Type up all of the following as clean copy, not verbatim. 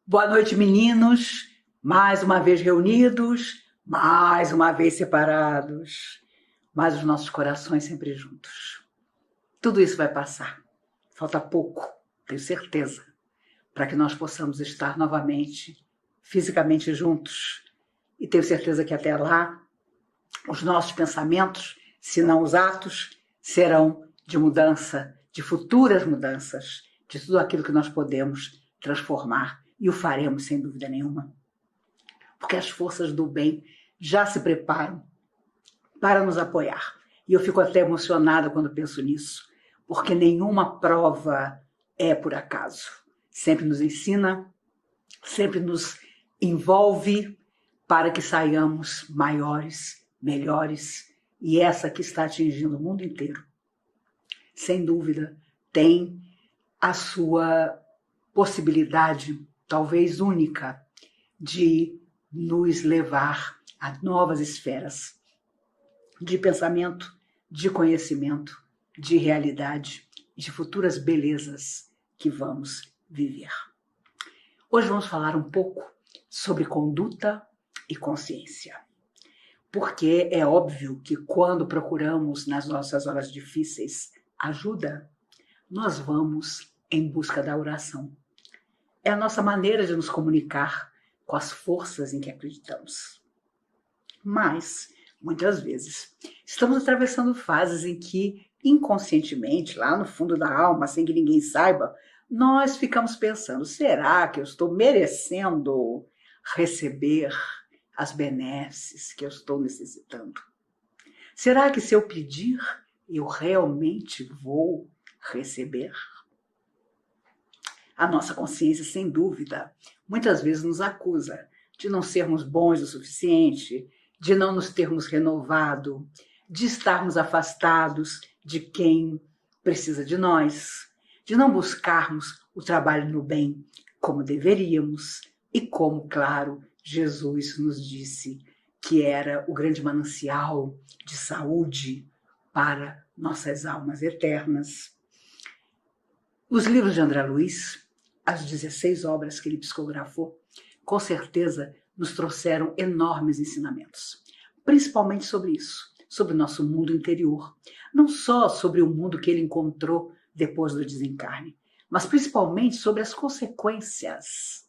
Boa noite, meninos. Mais uma vez reunidos, mais uma vez separados, mas os nossos corações sempre juntos. Tudo isso vai passar. Falta pouco, tenho certeza, para que nós possamos estar novamente, fisicamente juntos. E tenho certeza que até lá, os nossos pensamentos, se não os atos, serão de mudança, de futuras mudanças, de tudo aquilo que nós podemos transformar. E o faremos, sem dúvida nenhuma. Porque as forças do bem já se preparam para nos apoiar. E eu fico até emocionada quando penso nisso, porque nenhuma prova é por acaso. Sempre nos ensina, sempre nos envolve para que saiamos maiores, melhores. E essa que está atingindo o mundo inteiro, sem dúvida, tem a sua possibilidade, talvez única, de nos levar a novas esferas de pensamento, de conhecimento, de realidade, de futuras belezas que vamos viver. Hoje vamos falar um pouco sobre conduta e consciência. Porque é óbvio que quando procuramos nas nossas horas difíceis ajuda, nós vamos em busca da oração. É a nossa maneira de nos comunicar com as forças em que acreditamos. Mas, muitas vezes, estamos atravessando fases em que, inconscientemente, lá no fundo da alma, sem que ninguém saiba, nós ficamos pensando, será que eu estou merecendo receber as benesses que eu estou necessitando? Será que se eu pedir, eu realmente vou receber? A nossa consciência, sem dúvida, muitas vezes nos acusa de não sermos bons o suficiente, de não nos termos renovado, de estarmos afastados de quem precisa de nós, de não buscarmos o trabalho no bem como deveríamos e como, claro, Jesus nos disse que era o grande manancial de saúde para nossas almas eternas. Os livros de André Luiz, as 16 obras que ele psicografou, com certeza nos trouxeram enormes ensinamentos, principalmente sobre isso, sobre o nosso mundo interior, não só sobre o mundo que ele encontrou depois do desencarne, mas principalmente sobre as consequências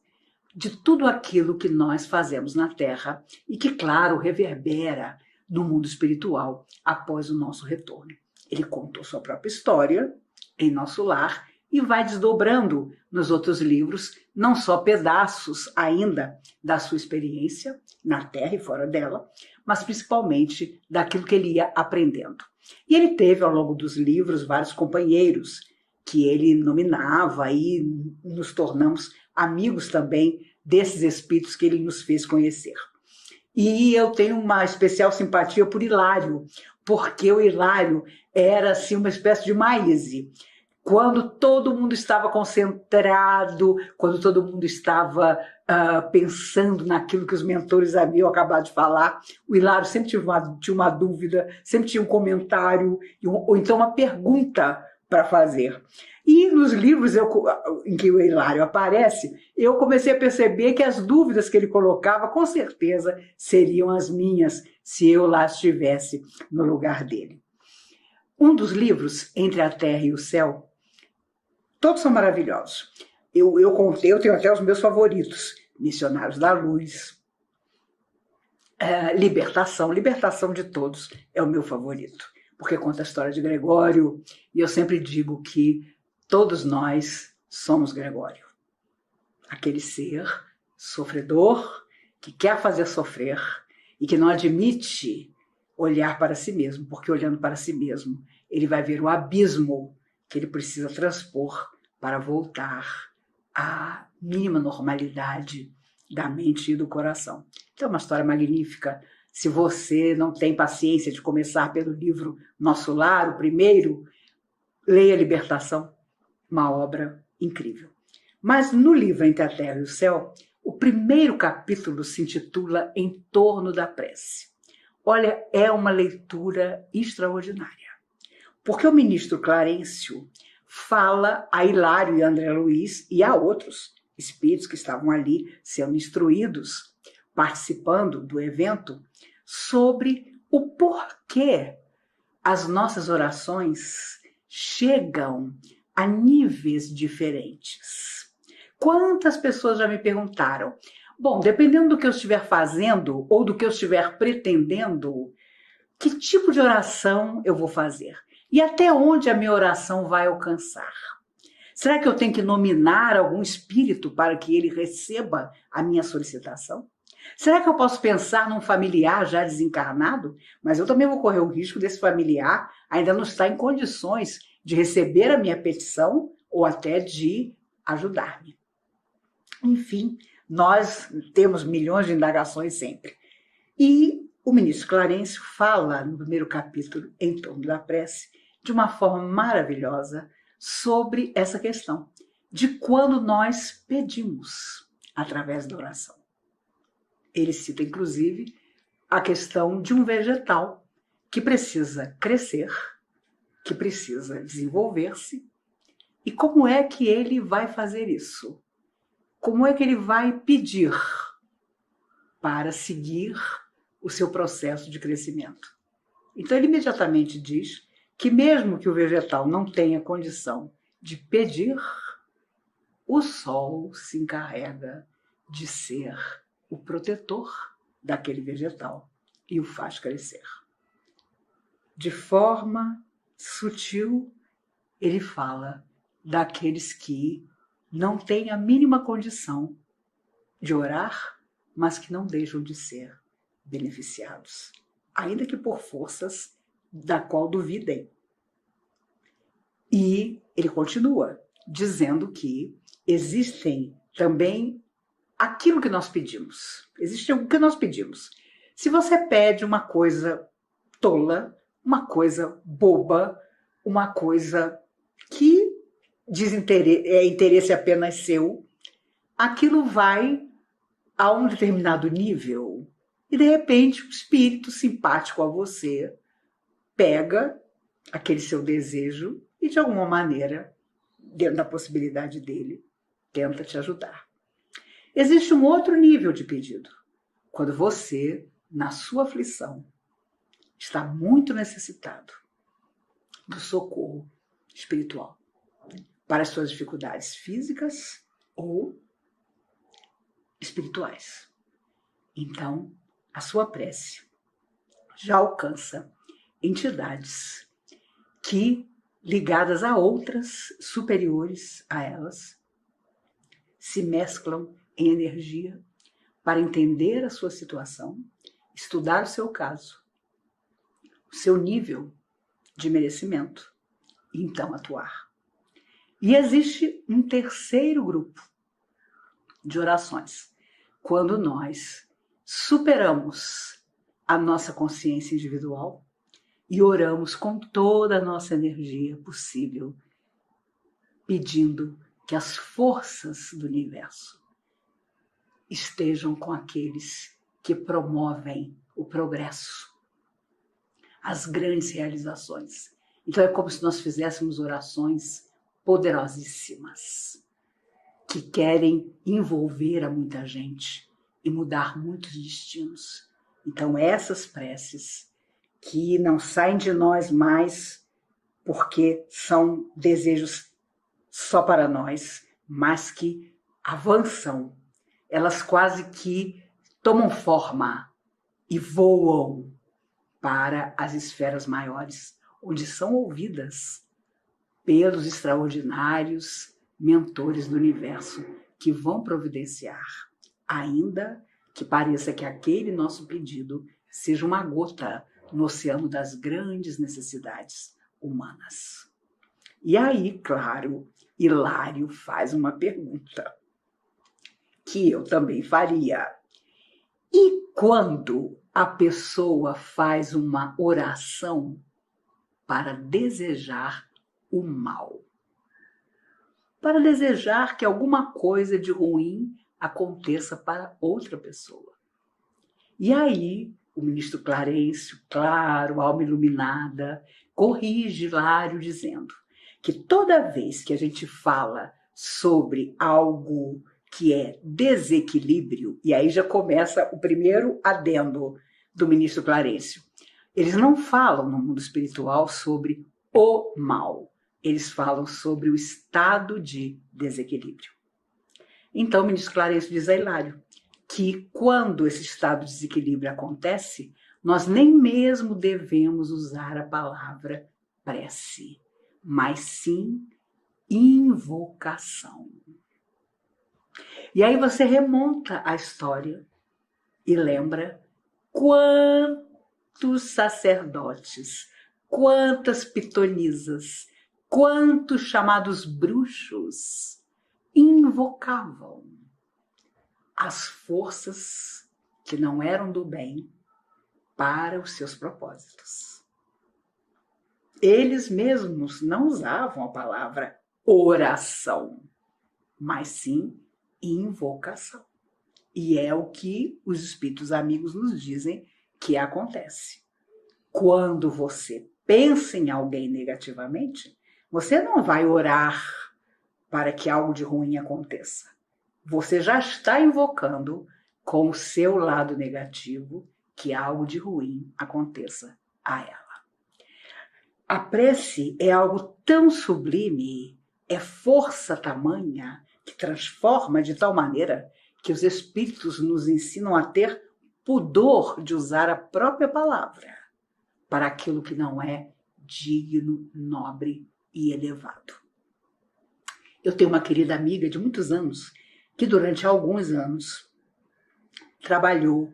de tudo aquilo que nós fazemos na Terra e que, claro, reverbera no mundo espiritual após o nosso retorno. Ele contou sua própria história em Nosso Lar e vai desdobrando nos outros livros, não só pedaços ainda da sua experiência na Terra e fora dela, mas principalmente daquilo que ele ia aprendendo. E ele teve, ao longo dos livros, vários companheiros que ele nominava e nos tornamos amigos também desses espíritos que ele nos fez conhecer. E eu tenho uma especial simpatia por Hilário, porque o Hilário era assim, uma espécie de Maíse. Quando todo mundo estava concentrado, quando todo mundo estava pensando naquilo que os mentores haviam acabado de falar, o Hilário sempre tinha uma dúvida, sempre tinha um comentário, ou então uma pergunta para fazer. E nos livros em que o Hilário aparece, eu comecei a perceber que as dúvidas que ele colocava, com certeza, seriam as minhas, se eu lá estivesse no lugar dele. Um dos livros, Entre a Terra e o Céu, todos são maravilhosos. Eu tenho até os meus favoritos. Missionários da Luz, Libertação de todos é o meu favorito, porque conta a história de Gregório, e eu sempre digo que todos nós somos Gregório. Aquele ser sofredor que quer fazer sofrer e que não admite olhar para si mesmo, porque olhando para si mesmo, ele vai ver o abismo que ele precisa transpor para voltar à mínima normalidade da mente e do coração. Então é uma história magnífica. Se você não tem paciência de começar pelo livro Nosso Lar, o primeiro, leia Libertação, uma obra incrível. Mas no livro Entre a Terra e o Céu, o primeiro capítulo se intitula Em Torno da Prece. Olha, é uma leitura extraordinária, porque o ministro Clarencio fala a Hilário e André Luiz e a outros espíritos que estavam ali sendo instruídos, participando do evento, sobre o porquê as nossas orações chegam a níveis diferentes. Quantas pessoas já me perguntaram, bom, dependendo do que eu estiver fazendo ou do que eu estiver pretendendo, que tipo de oração eu vou fazer? E até onde a minha oração vai alcançar? Será que eu tenho que nominar algum espírito para que ele receba a minha solicitação? Será que eu posso pensar num familiar já desencarnado? Mas eu também vou correr o risco desse familiar ainda não estar em condições de receber a minha petição ou até de ajudar-me. Enfim, nós temos milhões de indagações sempre. E o ministro Clarencio fala no primeiro capítulo, Em Torno da Prece, de uma forma maravilhosa sobre essa questão de quando nós pedimos através da oração. Ele cita, inclusive, a questão de um vegetal que precisa crescer, que precisa desenvolver-se, e como é que ele vai fazer isso? Como é que ele vai pedir para seguir o seu processo de crescimento? Então, ele imediatamente diz que mesmo que o vegetal não tenha condição de pedir, o sol se encarrega de ser o protetor daquele vegetal e o faz crescer. De forma sutil, ele fala daqueles que não têm a mínima condição de orar, mas que não deixam de ser beneficiados, ainda que por forças da qual duvidem. E ele continua dizendo que existem também aquilo que nós pedimos. Existe o que nós pedimos. Se você pede uma coisa tola, uma coisa boba, uma coisa que é interesse apenas seu, aquilo vai a um determinado nível e, de repente, um espírito simpático a você pega aquele seu desejo e, de alguma maneira, dentro da possibilidade dele, tenta te ajudar. Existe um outro nível de pedido. Quando você, na sua aflição, está muito necessitado do socorro espiritual para as suas dificuldades físicas ou espirituais. Então, a sua prece já alcança entidades que, ligadas a outras superiores a elas, se mesclam em energia para entender a sua situação, estudar o seu caso, o seu nível de merecimento e então atuar. E existe um terceiro grupo de orações, quando nós superamos a nossa consciência individual e oramos com toda a nossa energia possível, pedindo que as forças do universo estejam com aqueles que promovem o progresso, as grandes realizações. Então é como se nós fizéssemos orações poderosíssimas, que querem envolver a muita gente e mudar muitos destinos. Então essas preces que não saem de nós mais porque são desejos só para nós, mas que avançam, elas quase que tomam forma e voam para as esferas maiores, onde são ouvidas pelos extraordinários mentores do universo que vão providenciar, ainda que pareça que aquele nosso pedido seja uma gota no oceano das grandes necessidades humanas. E aí, claro, Hilário faz uma pergunta que eu também faria. E quando a pessoa faz uma oração para desejar o mal? Para desejar que alguma coisa de ruim aconteça para outra pessoa. E aí, o ministro Clarencio, claro, alma iluminada, corrige Hilário dizendo que toda vez que a gente fala sobre algo que é desequilíbrio, e aí já começa o primeiro adendo do ministro Clarencio. Eles não falam no mundo espiritual sobre o mal, eles falam sobre o estado de desequilíbrio. Então, o ministro Clarencio diz a Hilário que quando esse estado de desequilíbrio acontece, nós nem mesmo devemos usar a palavra prece, mas sim invocação. E aí você remonta a história e lembra quantos sacerdotes, quantas pitonisas, quantos chamados bruxos invocavam as forças que não eram do bem para os seus propósitos. Eles mesmos não usavam a palavra oração, mas sim invocação. E é o que os espíritos amigos nos dizem que acontece. Quando você pensa em alguém negativamente, você não vai orar para que algo de ruim aconteça. Você já está invocando com o seu lado negativo que algo de ruim aconteça a ela. A prece é algo tão sublime, é força tamanha que transforma de tal maneira que os espíritos nos ensinam a ter pudor de usar a própria palavra para aquilo que não é digno, nobre e elevado. Eu tenho uma querida amiga de muitos anos que durante alguns anos trabalhou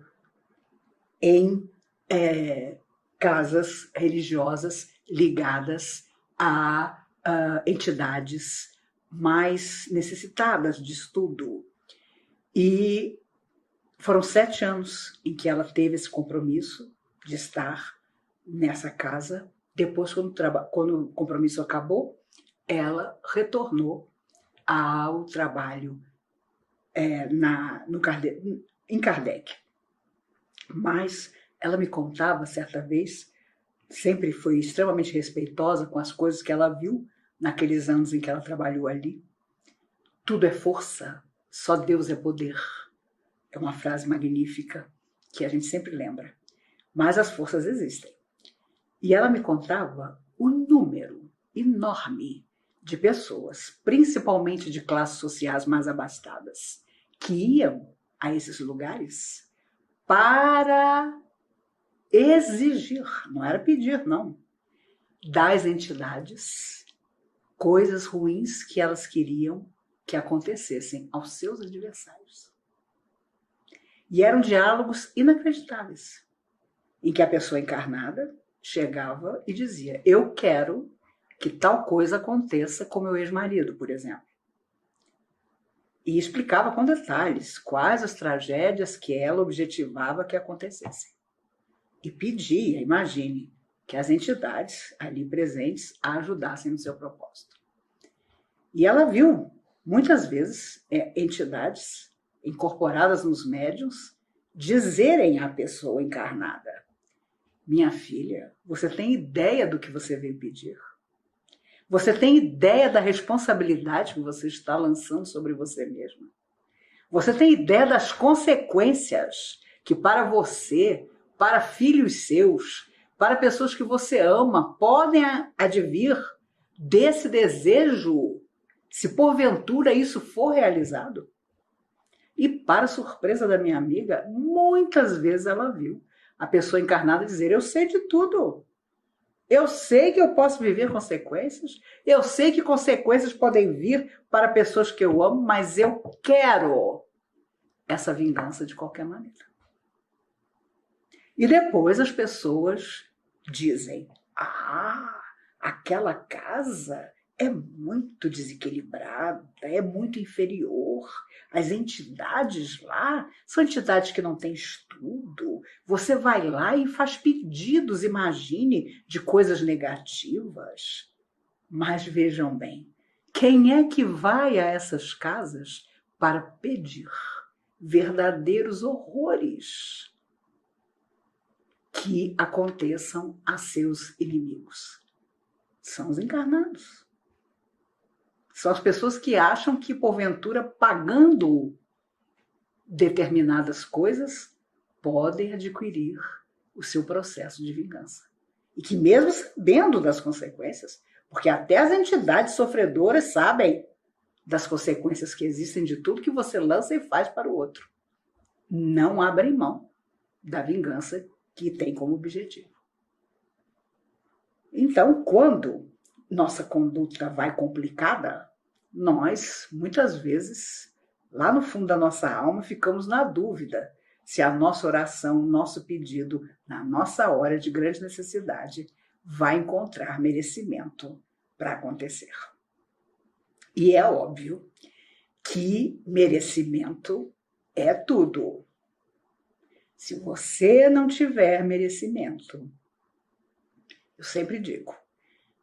em casas religiosas ligadas a entidades mais necessitadas de estudo. E foram 7 anos em que ela teve esse compromisso de estar nessa casa. Depois, quando o compromisso acabou, ela retornou ao trabalho em Kardec. Mas ela me contava certa vez, sempre foi extremamente respeitosa com as coisas que ela viu naqueles anos em que ela trabalhou ali. Tudo é força, só Deus é poder. É uma frase magnífica que a gente sempre lembra. Mas as forças existem. E ela me contava o número enorme de pessoas, principalmente de classes sociais mais abastadas, que iam a esses lugares para exigir, não era pedir, não, das entidades coisas ruins que elas queriam que acontecessem aos seus adversários. E eram diálogos inacreditáveis, em que a pessoa encarnada chegava e dizia: eu quero que tal coisa aconteça com meu ex-marido, por exemplo. E explicava com detalhes quais as tragédias que ela objetivava que acontecessem. E pedia, imagine, que as entidades ali presentes a ajudassem no seu propósito. E ela viu, muitas vezes, entidades incorporadas nos médiuns dizerem à pessoa encarnada: minha filha, você tem ideia do que você veio pedir? Você tem ideia da responsabilidade que você está lançando sobre você mesma? Você tem ideia das consequências que para você, para filhos seus, para pessoas que você ama, podem advir desse desejo, se porventura isso for realizado? E para surpresa da minha amiga, muitas vezes ela viu a pessoa encarnada dizer: eu sei de tudo. Eu sei que eu posso viver consequências, eu sei que consequências podem vir para pessoas que eu amo, mas eu quero essa vingança de qualquer maneira. E depois as pessoas dizem: ah, aquela casa é muito desequilibrada, é muito inferior. As entidades lá são entidades que não têm estudo. Você vai lá e faz pedidos, imagine, de coisas negativas. Mas vejam bem, quem é que vai a essas casas para pedir verdadeiros horrores que aconteçam a seus inimigos? São os encarnados. São as pessoas que acham que, porventura, pagando determinadas coisas, podem adquirir o seu processo de vingança. E que mesmo sabendo das consequências, porque até as entidades sofredoras sabem das consequências que existem de tudo que você lança e faz para o outro, não abrem mão da vingança que tem como objetivo. Então, quando nossa conduta vai complicada, nós, muitas vezes, lá no fundo da nossa alma, ficamos na dúvida se a nossa oração, o nosso pedido, na nossa hora de grande necessidade, vai encontrar merecimento para acontecer. E é óbvio que merecimento é tudo. Se você não tiver merecimento, eu sempre digo,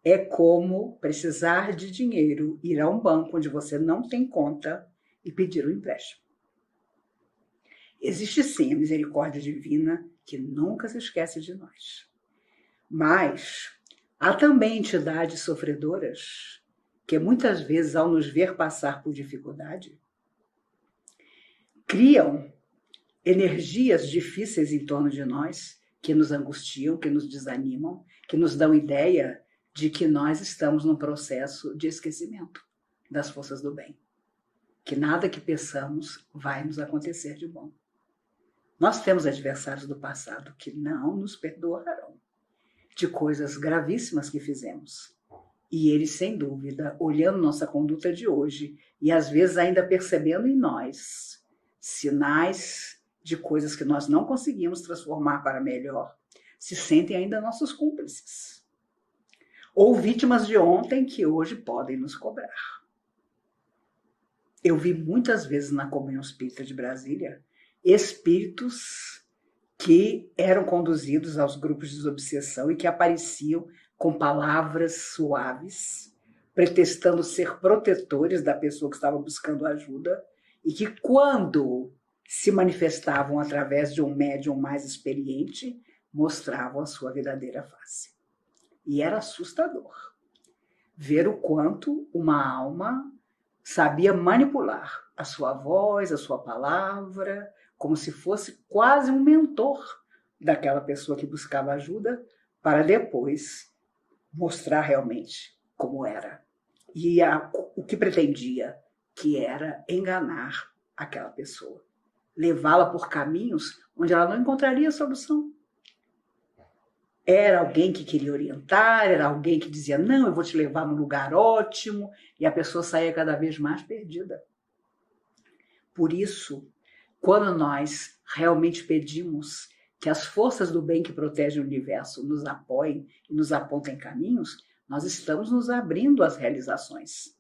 é como precisar de dinheiro, ir a um banco onde você não tem conta e pedir um empréstimo. Existe sim a misericórdia divina que nunca se esquece de nós. Mas há também entidades sofredoras que muitas vezes, ao nos ver passar por dificuldade, criam energias difíceis em torno de nós que nos angustiam, que nos desanimam, que nos dão ideia de que nós estamos num processo de esquecimento das forças do bem. Que nada que peçamos vai nos acontecer de bom. Nós temos adversários do passado que não nos perdoarão de coisas gravíssimas que fizemos. E eles, sem dúvida, olhando nossa conduta de hoje e às vezes ainda percebendo em nós sinais de coisas que nós não conseguimos transformar para melhor, se sentem ainda nossos cúmplices. Ou vítimas de ontem que hoje podem nos cobrar. Eu vi muitas vezes na Comunhão Espírita de Brasília espíritos que eram conduzidos aos grupos de desobsessão e que apareciam com palavras suaves, pretextando ser protetores da pessoa que estava buscando ajuda, e que quando se manifestavam através de um médium mais experiente, mostravam a sua verdadeira face. E era assustador ver o quanto uma alma sabia manipular a sua voz, a sua palavra, como se fosse quase um mentor daquela pessoa que buscava ajuda, para depois mostrar realmente como era. E o que pretendia, que era enganar aquela pessoa. Levá-la por caminhos onde ela não encontraria solução. Era alguém que queria orientar, era alguém que dizia, não, eu vou te levar num lugar ótimo, e a pessoa saía cada vez mais perdida. Por isso, quando nós realmente pedimos que as forças do bem que protegem o universo nos apoiem e nos apontem caminhos, nós estamos nos abrindo às realizações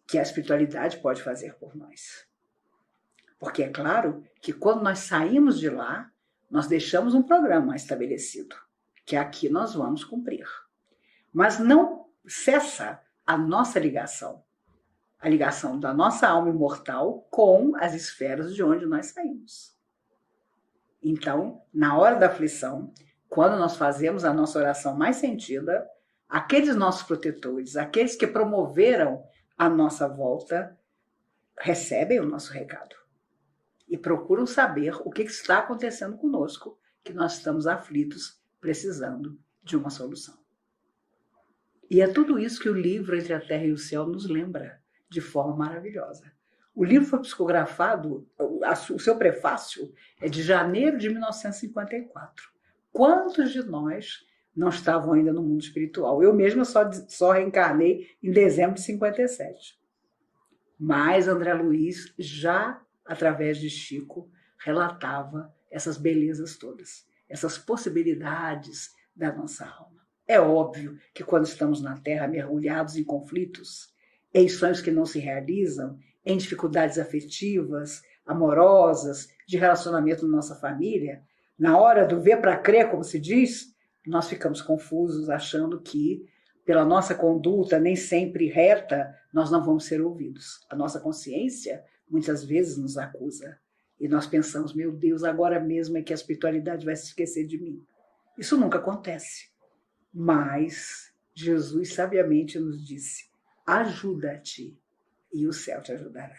que a espiritualidade pode fazer por nós. Porque é claro que quando nós saímos de lá, nós deixamos um programa estabelecido, que aqui nós vamos cumprir. Mas não cessa a nossa ligação, a ligação da nossa alma imortal com as esferas de onde nós saímos. Então, na hora da aflição, quando nós fazemos a nossa oração mais sentida, aqueles nossos protetores, aqueles que promoveram a nossa volta, recebem o nosso recado e procuram saber o que está acontecendo conosco, que nós estamos aflitos, precisando de uma solução. E é tudo isso que o livro Entre a Terra e o Céu nos lembra de forma maravilhosa. O livro foi psicografado, o seu prefácio é de janeiro de 1954. Quantos de nós não estavam ainda no mundo espiritual? Eu mesma só reencarnei em dezembro de 57. Mas André Luiz, já através de Chico, relatava essas belezas todas, essas possibilidades da nossa alma. É óbvio que quando estamos na Terra mergulhados em conflitos, em sonhos que não se realizam, em dificuldades afetivas, amorosas, de relacionamento na nossa família, na hora do ver para crer, como se diz, nós ficamos confusos, achando que, pela nossa conduta nem sempre reta, nós não vamos ser ouvidos. A nossa consciência, muitas vezes, nos acusa. E nós pensamos, meu Deus, agora mesmo é que a espiritualidade vai se esquecer de mim. Isso nunca acontece. Mas Jesus sabiamente nos disse, ajuda-te e o céu te ajudará.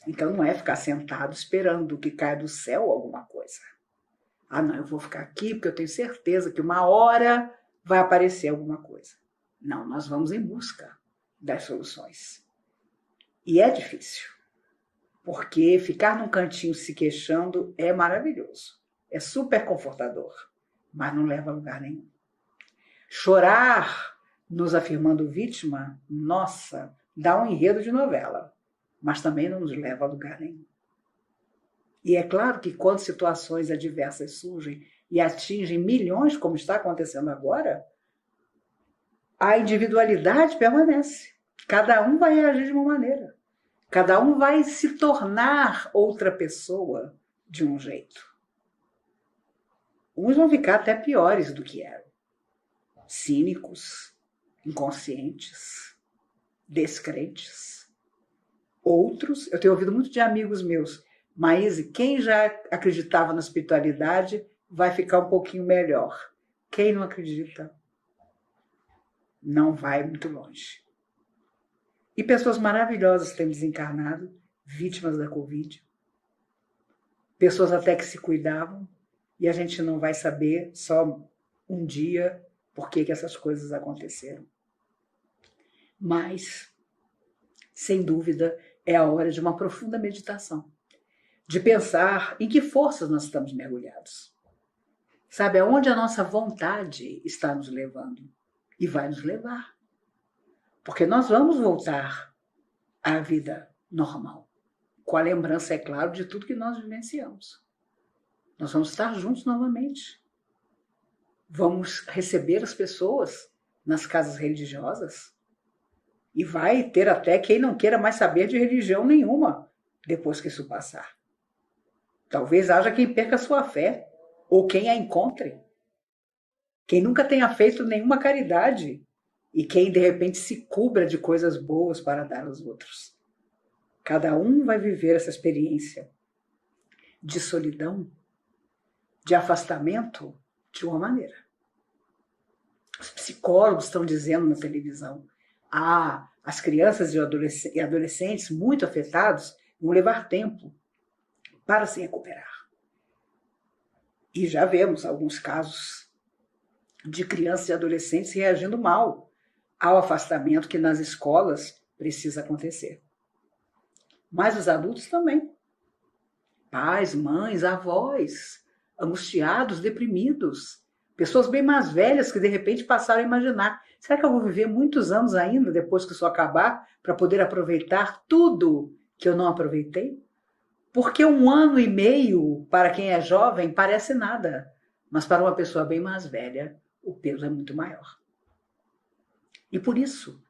Então não é ficar sentado esperando que caia do céu alguma coisa. Ah, não, eu vou ficar aqui porque eu tenho certeza que uma hora vai aparecer alguma coisa. Não, nós vamos em busca das soluções. E é difícil, porque ficar num cantinho se queixando é maravilhoso. É super confortador, mas não leva a lugar nenhum. Chorar nos afirmando vítima, nossa, dá um enredo de novela, mas também não nos leva a lugar nenhum. E é claro que quando situações adversas surgem e atingem milhões, como está acontecendo agora, a individualidade permanece. Cada um vai reagir de uma maneira. Cada um vai se tornar outra pessoa de um jeito. Uns vão ficar até piores do que eram. Cínicos, inconscientes, descrentes. Outros, eu tenho ouvido muito de amigos meus, Maíse, quem já acreditava na espiritualidade vai ficar um pouquinho melhor. Quem não acredita não vai muito longe. E pessoas maravilhosas têm desencarnado, vítimas da Covid. Pessoas até que se cuidavam, e a gente não vai saber só um dia por que essas coisas aconteceram. Mas, sem dúvida, é a hora de uma profunda meditação, de pensar em que forças nós estamos mergulhados. Sabe, aonde a nossa vontade está nos levando e vai nos levar. Porque nós vamos voltar à vida normal, com a lembrança, é claro, de tudo que nós vivenciamos. Nós vamos estar juntos novamente. Vamos receber as pessoas nas casas religiosas. E vai ter até quem não queira mais saber de religião nenhuma depois que isso passar. Talvez haja quem perca a sua fé, ou quem a encontre. Quem nunca tenha feito nenhuma caridade e quem de repente se cubra de coisas boas para dar aos outros. Cada um vai viver essa experiência de solidão, de afastamento, de uma maneira. Os psicólogos estão dizendo na televisão: as crianças e adolescentes muito afetados vão levar tempo para se recuperar. E já vemos alguns casos de crianças e adolescentes reagindo mal ao afastamento que nas escolas precisa acontecer. Mas os adultos também. Pais, mães, avós, angustiados, deprimidos. Pessoas bem mais velhas que de repente passaram a imaginar: será que eu vou viver muitos anos ainda depois que isso acabar para poder aproveitar tudo que eu não aproveitei? Porque 1 ano e meio para quem é jovem parece nada, mas para uma pessoa bem mais velha o peso é muito maior. E por isso,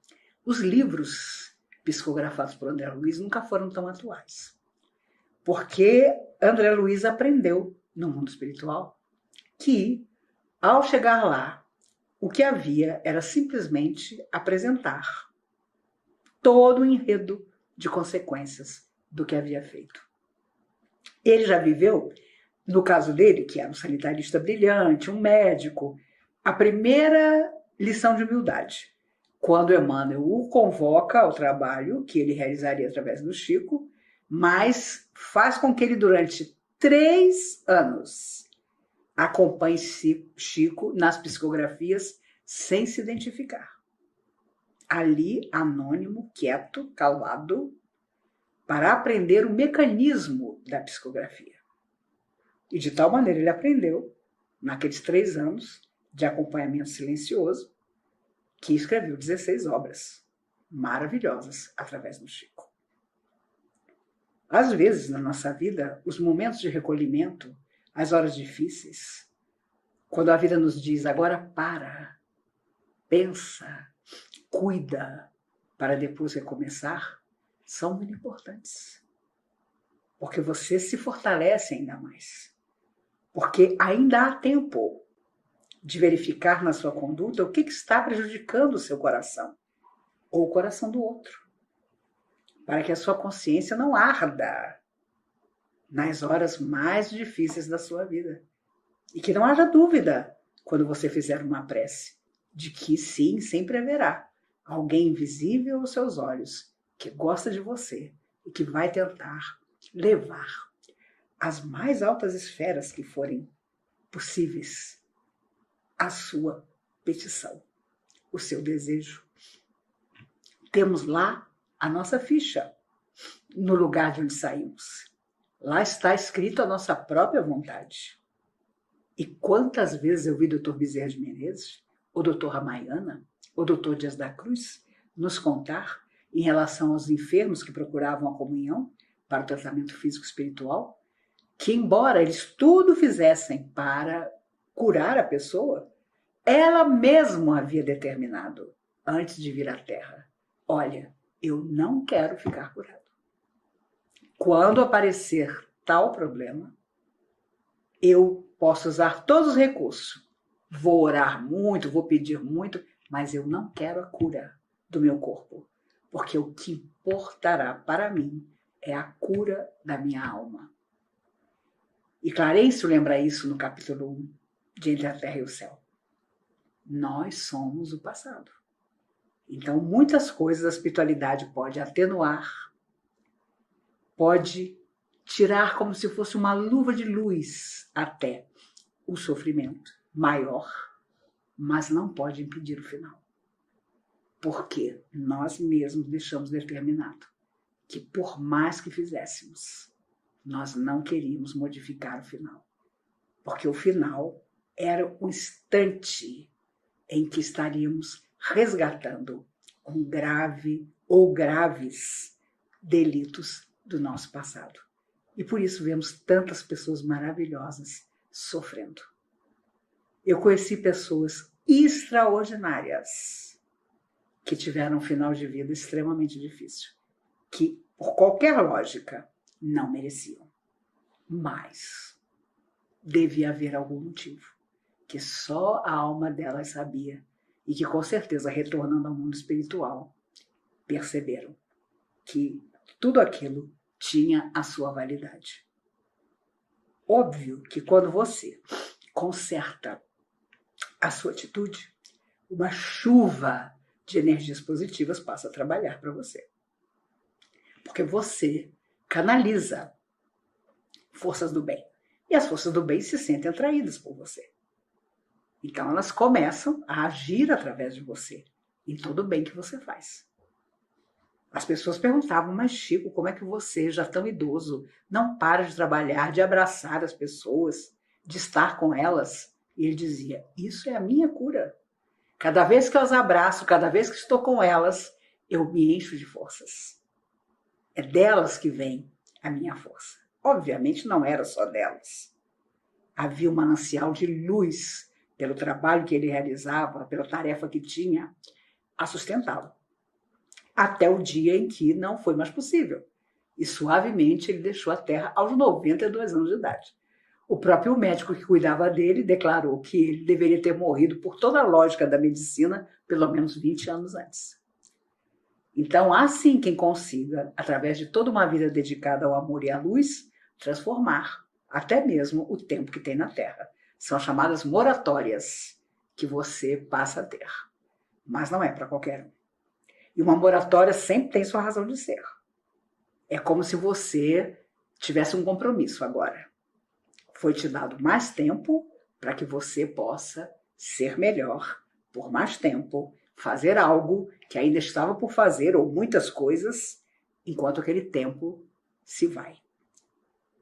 os livros psicografados por André Luiz nunca foram tão atuais. Porque André Luiz aprendeu no mundo espiritual que, ao chegar lá, o que havia era simplesmente apresentar todo o enredo de consequências do que havia feito. Ele já viveu, no caso dele, que era um sanitarista brilhante, um médico, a primeira lição de humildade, quando Emmanuel o convoca ao trabalho que ele realizaria através do Chico, mas faz com que ele, durante 3 anos, acompanhe Chico nas psicografias sem se identificar. Ali, anônimo, quieto, calado, para aprender o mecanismo da psicografia. E de tal maneira ele aprendeu, naqueles 3 anos de acompanhamento silencioso, que escreveu 16 obras maravilhosas através do Chico. Às vezes, na nossa vida, os momentos de recolhimento, as horas difíceis, quando a vida nos diz: agora para, pensa, cuida, para depois recomeçar, são muito importantes. Porque você se fortalece ainda mais. Porque ainda há tempo de verificar na sua conduta o que está prejudicando o seu coração ou o coração do outro, para que a sua consciência não arda nas horas mais difíceis da sua vida. E que não haja dúvida, quando você fizer uma prece, de que sim, sempre haverá alguém invisível aos seus olhos, que gosta de você e que vai tentar levar as mais altas esferas que forem possíveis a sua petição, o seu desejo. Temos lá a nossa ficha, no lugar de onde saímos. Lá está escrito a nossa própria vontade. E quantas vezes eu vi o Dr. Bezerra de Menezes, o Dr. Ramayana, o Dr. Dias da Cruz nos contar em relação aos enfermos que procuravam a comunhão para o tratamento físico e espiritual, que embora eles tudo fizessem para curar a pessoa, ela mesma havia determinado, antes de vir à Terra, olha, eu não quero ficar curado. Quando aparecer tal problema, eu posso usar todos os recursos. Vou orar muito, vou pedir muito, mas eu não quero a cura do meu corpo, porque o que importará para mim é a cura da minha alma. E Clarencio lembra isso no capítulo 1 de Entre a Terra e o Céu. Nós somos o passado. Então, muitas coisas a espiritualidade pode atenuar, pode tirar como se fosse uma luva de luz até o sofrimento maior, mas não pode impedir o final. Porque nós mesmos deixamos determinado que por mais que fizéssemos, nós não queríamos modificar o final. Porque o final era um instante em que estaríamos resgatando um grave ou graves delitos do nosso passado. E por isso vemos tantas pessoas maravilhosas sofrendo. Eu conheci pessoas extraordinárias que tiveram um final de vida extremamente difícil, que, por qualquer lógica, não mereciam. Mas devia haver algum motivo que só a alma delas sabia e que, com certeza, retornando ao mundo espiritual, perceberam que tudo aquilo tinha a sua validade. Óbvio que quando você conserta a sua atitude, uma chuva de energias positivas passa a trabalhar para você. Porque você canaliza forças do bem. E as forças do bem se sentem atraídas por você. Então elas começam a agir através de você, em todo o bem que você faz. As pessoas perguntavam, mas Chico, como é que você, já tão idoso, não para de trabalhar, de abraçar as pessoas, de estar com elas? E ele dizia, isso é a minha cura. Cada vez que eu as abraço, cada vez que estou com elas, eu me encho de forças. É delas que vem a minha força. Obviamente não era só delas. Havia um manancial de luz pelo trabalho que ele realizava, pela tarefa que tinha, a sustentá-lo. Até o dia em que não foi mais possível. E suavemente ele deixou a Terra aos 92 anos de idade. O próprio médico que cuidava dele declarou que ele deveria ter morrido, por toda a lógica da medicina, pelo menos 20 anos antes. Então, há sim quem consiga, através de toda uma vida dedicada ao amor e à luz, transformar até mesmo o tempo que tem na Terra. São chamadas moratórias que você passa a ter. Mas não é para qualquer um. E uma moratória sempre tem sua razão de ser. É como se você tivesse um compromisso agora. Foi te dado mais tempo para que você possa ser melhor por mais tempo, fazer algo que ainda estava por fazer, ou muitas coisas, enquanto aquele tempo se vai.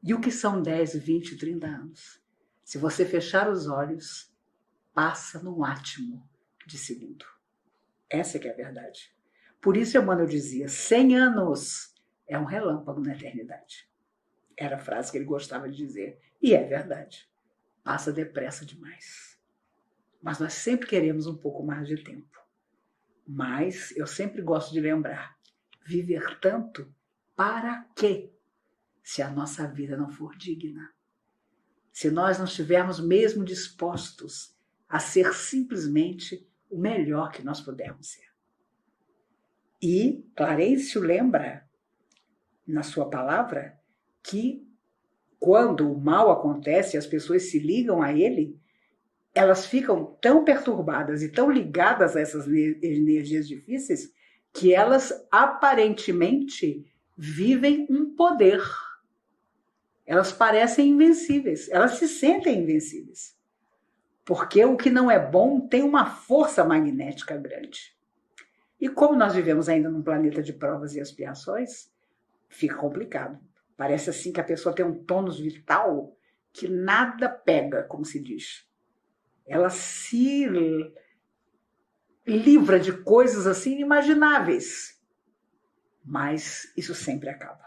E o que são 10, 20, 30 anos? Se você fechar os olhos, passa num átimo de segundo. Essa que é a verdade. Por isso, Emmanuel dizia, 100 anos é um relâmpago na eternidade. Era a frase que ele gostava de dizer. E é verdade. Passa depressa demais. Mas nós sempre queremos um pouco mais de tempo. Mas eu sempre gosto de lembrar, viver tanto para quê? Se a nossa vida não for digna. Se nós não estivermos mesmo dispostos a ser simplesmente o melhor que nós pudermos ser. E Clarencio lembra, na sua palavra, que quando o mal acontece e as pessoas se ligam a ele, elas ficam tão perturbadas e tão ligadas a essas energias difíceis que elas aparentemente vivem um poder. Elas parecem invencíveis, elas se sentem invencíveis. Porque o que não é bom tem uma força magnética grande. E como nós vivemos ainda num planeta de provas e expiações, fica complicado. Parece assim que a pessoa tem um tônus vital que nada pega, como se diz. Ela se livra de coisas assim inimagináveis. Mas isso sempre acaba.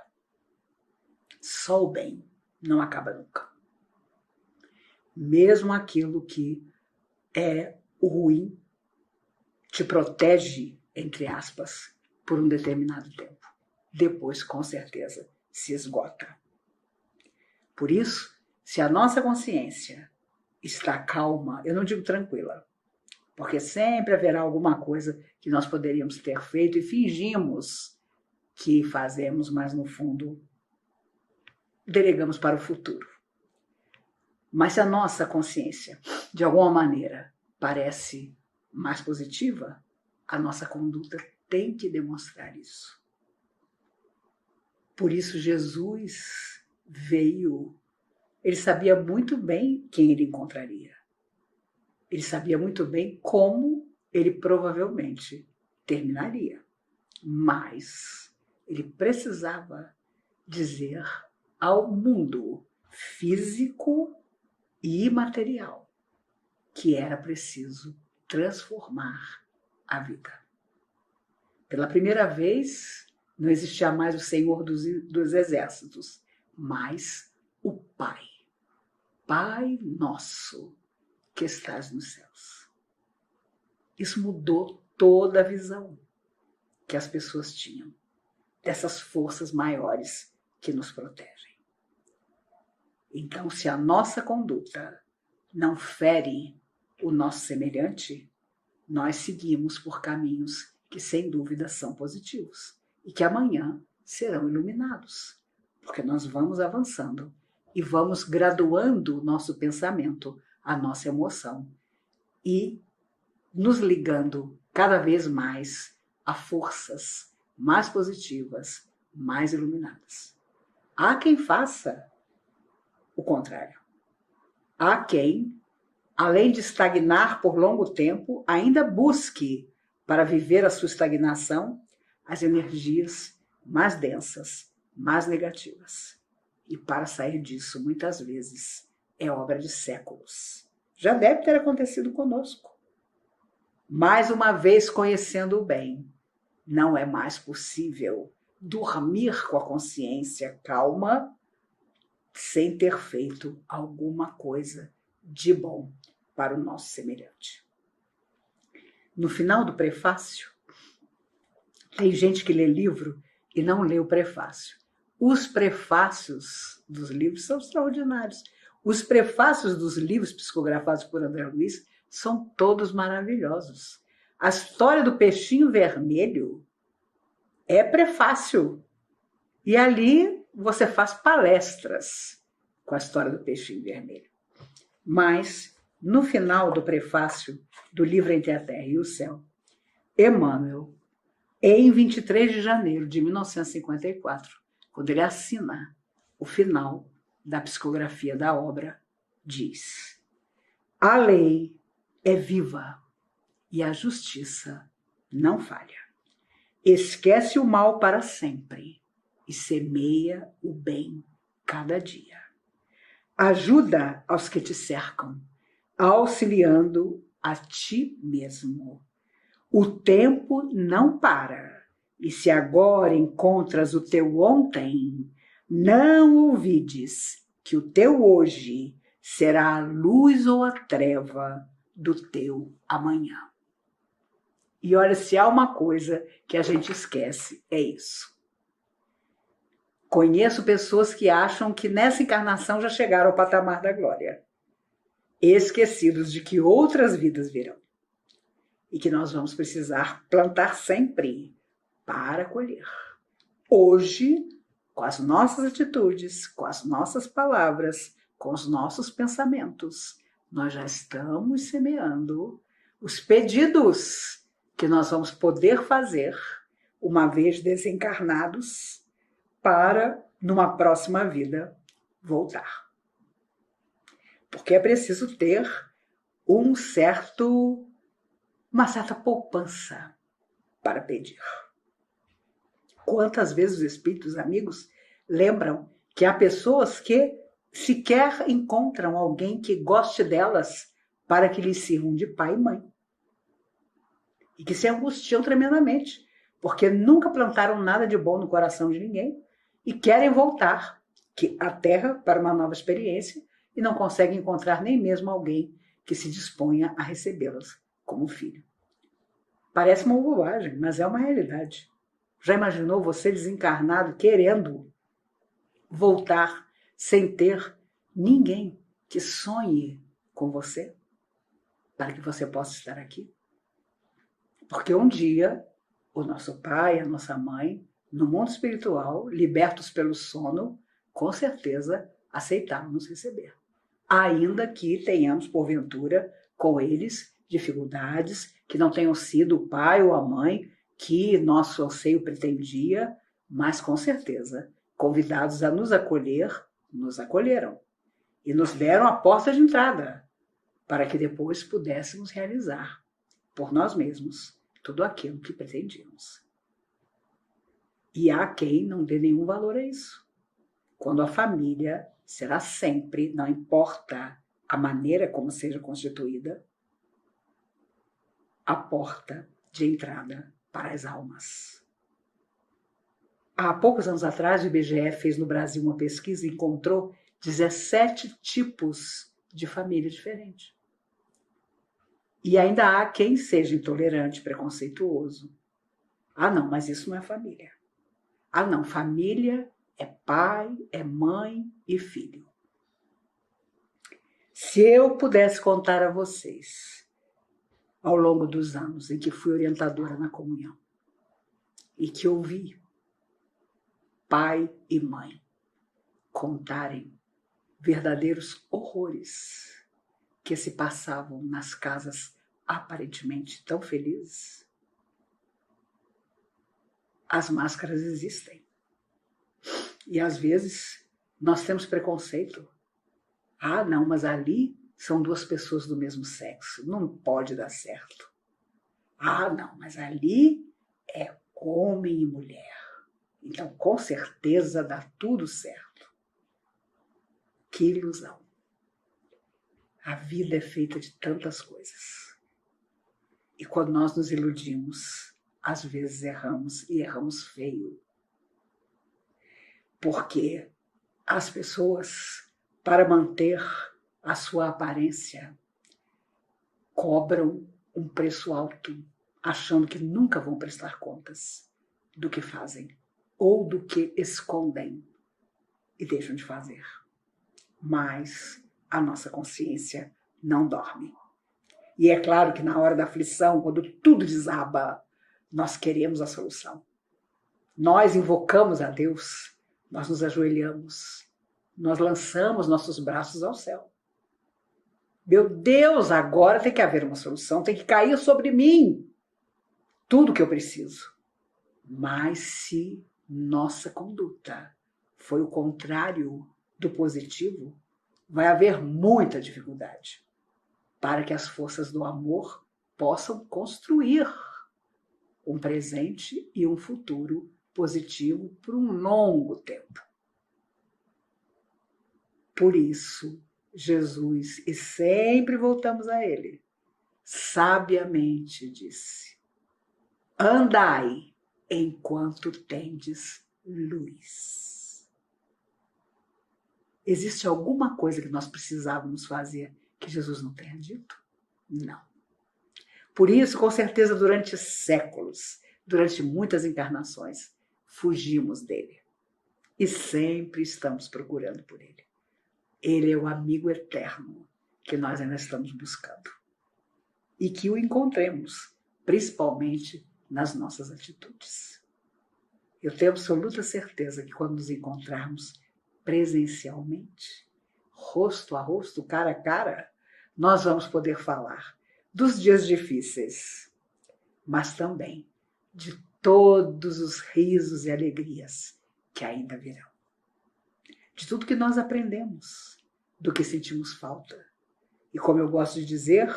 Só o bem não acaba nunca. Mesmo aquilo que é o ruim te protege, entre aspas, por um determinado tempo. Depois, com certeza, se esgota. Por isso, se a nossa consciência está calma, eu não digo tranquila, porque sempre haverá alguma coisa que nós poderíamos ter feito e fingimos que fazemos, mas no fundo delegamos para o futuro. Mas se a nossa consciência, de alguma maneira, parece mais positiva, a nossa conduta tem que demonstrar isso. Por isso Jesus veio, ele sabia muito bem quem ele encontraria. Ele sabia muito bem como ele provavelmente terminaria. Mas ele precisava dizer ao mundo físico e imaterial que era preciso transformar a vida. Pela primeira vez, não existia mais o Senhor dos Exércitos, mas o Pai. Pai nosso que estás nos céus. Isso mudou toda a visão que as pessoas tinham dessas forças maiores que nos protegem. Então, se a nossa conduta não fere o nosso semelhante, nós seguimos por caminhos que, sem dúvida, são positivos e que amanhã serão iluminados, porque nós vamos avançando e vamos graduando o nosso pensamento, a nossa emoção e nos ligando cada vez mais a forças mais positivas, mais iluminadas. Há quem faça o contrário. Há quem, além de estagnar por longo tempo, ainda busque, para viver a sua estagnação, as energias mais densas, mais negativas. E para sair disso, muitas vezes, é obra de séculos. Já deve ter acontecido conosco. Mais uma vez, conhecendo o bem, não é mais possível dormir com a consciência calma sem ter feito alguma coisa de bom para o nosso semelhante. No final do prefácio, tem gente que lê livro e não lê o prefácio. Os prefácios dos livros são extraordinários. Os prefácios dos livros psicografados por André Luiz são todos maravilhosos. A história do peixinho vermelho é prefácio. E ali você faz palestras com a história do peixinho vermelho. Mas, no final do prefácio do livro Entre a Terra e o Céu, Emmanuel, em 23 de janeiro de 1954, quando ele assina o final da psicografia da obra, diz: a lei é viva e a justiça não falha. Esquece o mal para sempre e semeia o bem cada dia. Ajuda aos que te cercam, auxiliando a ti mesmo. O tempo não para, e se agora encontras o teu ontem, não ouvides que o teu hoje será a luz ou a treva do teu amanhã. E olha, se há uma coisa que a gente esquece, é isso. Conheço pessoas que acham que nessa encarnação já chegaram ao patamar da glória, esquecidos de que outras vidas virão e que nós vamos precisar plantar sempre para colher. Hoje, com as nossas atitudes, com as nossas palavras, com os nossos pensamentos, nós já estamos semeando os pedidos que nós vamos poder fazer uma vez desencarnados para, numa próxima vida, voltar. Porque é preciso ter uma certa poupança para pedir. Quantas vezes os espíritos amigos lembram que há pessoas que sequer encontram alguém que goste delas para que lhes sirvam de pai e mãe. E que se angustiam tremendamente, porque nunca plantaram nada de bom no coração de ninguém e querem voltar à Terra para uma nova experiência e não conseguem encontrar nem mesmo alguém que se disponha a recebê-las como filho. Parece uma bobagem, mas é uma realidade. Já imaginou você desencarnado querendo voltar sem ter ninguém que sonhe com você para que você possa estar aqui? Porque um dia o nosso pai, a nossa mãe, no mundo espiritual, libertos pelo sono, com certeza aceitaram nos receber. Ainda que tenhamos, porventura, com eles dificuldades, que não tenham sido o pai ou a mãe que nosso anseio pretendia, mas com certeza, convidados a nos acolher, nos acolheram e nos deram a porta de entrada para que depois pudéssemos realizar por nós mesmos tudo aquilo que pretendíamos. E há quem não dê nenhum valor a isso, quando a família será sempre, não importa a maneira como seja constituída, a porta de entrada para as almas. Há poucos anos atrás, o IBGE fez no Brasil uma pesquisa e encontrou 17 tipos de família diferentes. E ainda há quem seja intolerante, preconceituoso. Ah, não, mas isso não é família. Ah, não, família é pai, é mãe e filho. Se eu pudesse contar a vocês, ao longo dos anos em que fui orientadora na comunhão, e que ouvi pai e mãe contarem verdadeiros horrores que se passavam nas casas aparentemente tão felizes, as máscaras existem. E às vezes nós temos preconceito. Ah, não, mas ali são duas pessoas do mesmo sexo, não pode dar certo. Ah, não, mas ali é homem e mulher. Então, com certeza dá tudo certo. Que ilusão. A vida é feita de tantas coisas. E quando nós nos iludimos, às vezes erramos e erramos feio. Porque as pessoas, para manter a sua aparência, cobram um preço alto, achando que nunca vão prestar contas do que fazem ou do que escondem e deixam de fazer. Mas a nossa consciência não dorme. E é claro que na hora da aflição, quando tudo desaba, nós queremos a solução. Nós invocamos a Deus, nós nos ajoelhamos, nós lançamos nossos braços ao céu. Meu Deus, agora tem que haver uma solução, tem que cair sobre mim tudo que eu preciso. Mas se nossa conduta foi o contrário do positivo, vai haver muita dificuldade para que as forças do amor possam construir um presente e um futuro positivo por um longo tempo. Por isso, Jesus, e sempre voltamos a ele, sabiamente disse: andai enquanto tendes luz. Existe alguma coisa que nós precisávamos fazer que Jesus não tenha dito? Não. Por isso, com certeza, durante séculos, durante muitas encarnações, fugimos dele. E sempre estamos procurando por ele. Ele é o amigo eterno que nós ainda estamos buscando. E que o encontremos, principalmente nas nossas atitudes. Eu tenho absoluta certeza que quando nos encontrarmos presencialmente, rosto a rosto, cara a cara, nós vamos poder falar dos dias difíceis, mas também de todos os risos e alegrias que ainda virão. De tudo que nós aprendemos, do que sentimos falta. E como eu gosto de dizer,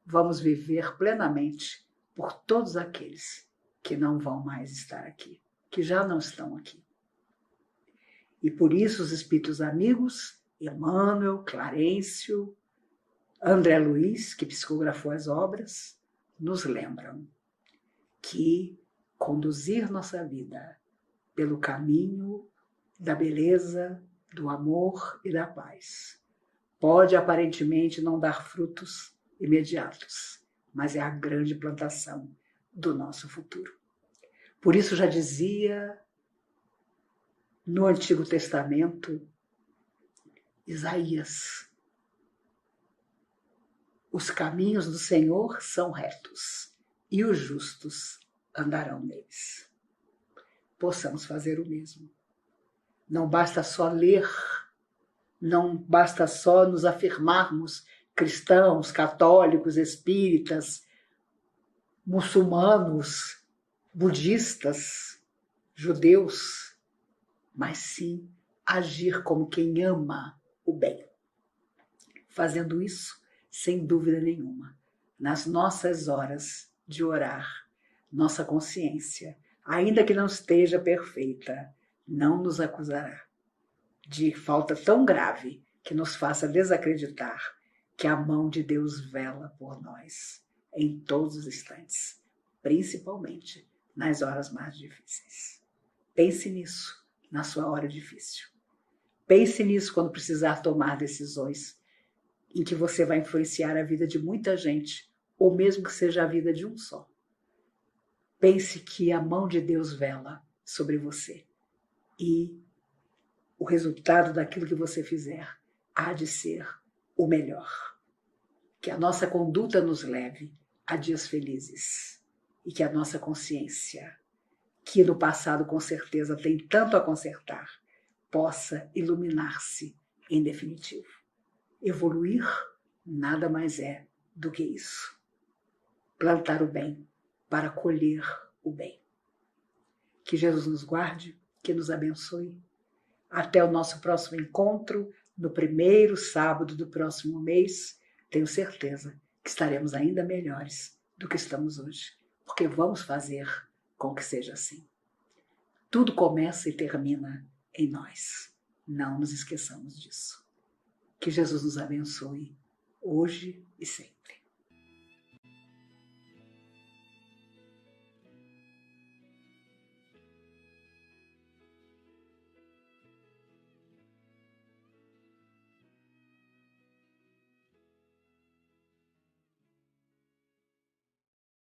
vamos viver plenamente por todos aqueles que não vão mais estar aqui, que já não estão aqui. E por isso os espíritos amigos, Emmanuel, Clarencio, André Luiz, que psicografou as obras, nos lembram que conduzir nossa vida pelo caminho da beleza, do amor e da paz pode aparentemente não dar frutos imediatos, mas é a grande plantação do nosso futuro. Por isso já dizia no Antigo Testamento Isaías: os caminhos do Senhor são retos e os justos andarão neles. Possamos fazer o mesmo. Não basta só ler, não basta só nos afirmarmos cristãos, católicos, espíritas, muçulmanos, budistas, judeus, mas sim agir como quem ama o bem. Fazendo isso, sem dúvida nenhuma, nas nossas horas de orar, nossa consciência, ainda que não esteja perfeita, não nos acusará de falta tão grave que nos faça desacreditar que a mão de Deus vela por nós em todos os instantes, principalmente nas horas mais difíceis. Pense nisso na sua hora difícil. Pense nisso quando precisar tomar decisões em que você vai influenciar a vida de muita gente, ou mesmo que seja a vida de um só. Pense que a mão de Deus vela sobre você e o resultado daquilo que você fizer há de ser o melhor. Que a nossa conduta nos leve a dias felizes e que a nossa consciência, que no passado com certeza tem tanto a consertar, possa iluminar-se em definitivo. Evoluir nada mais é do que isso. Plantar o bem para colher o bem. Que Jesus nos guarde, que nos abençoe. Até o nosso próximo encontro, no primeiro sábado do próximo mês. Tenho certeza que estaremos ainda melhores do que estamos hoje, porque vamos fazer com que seja assim. Tudo começa e termina em nós. Não nos esqueçamos disso. Que Jesus nos abençoe, hoje e sempre.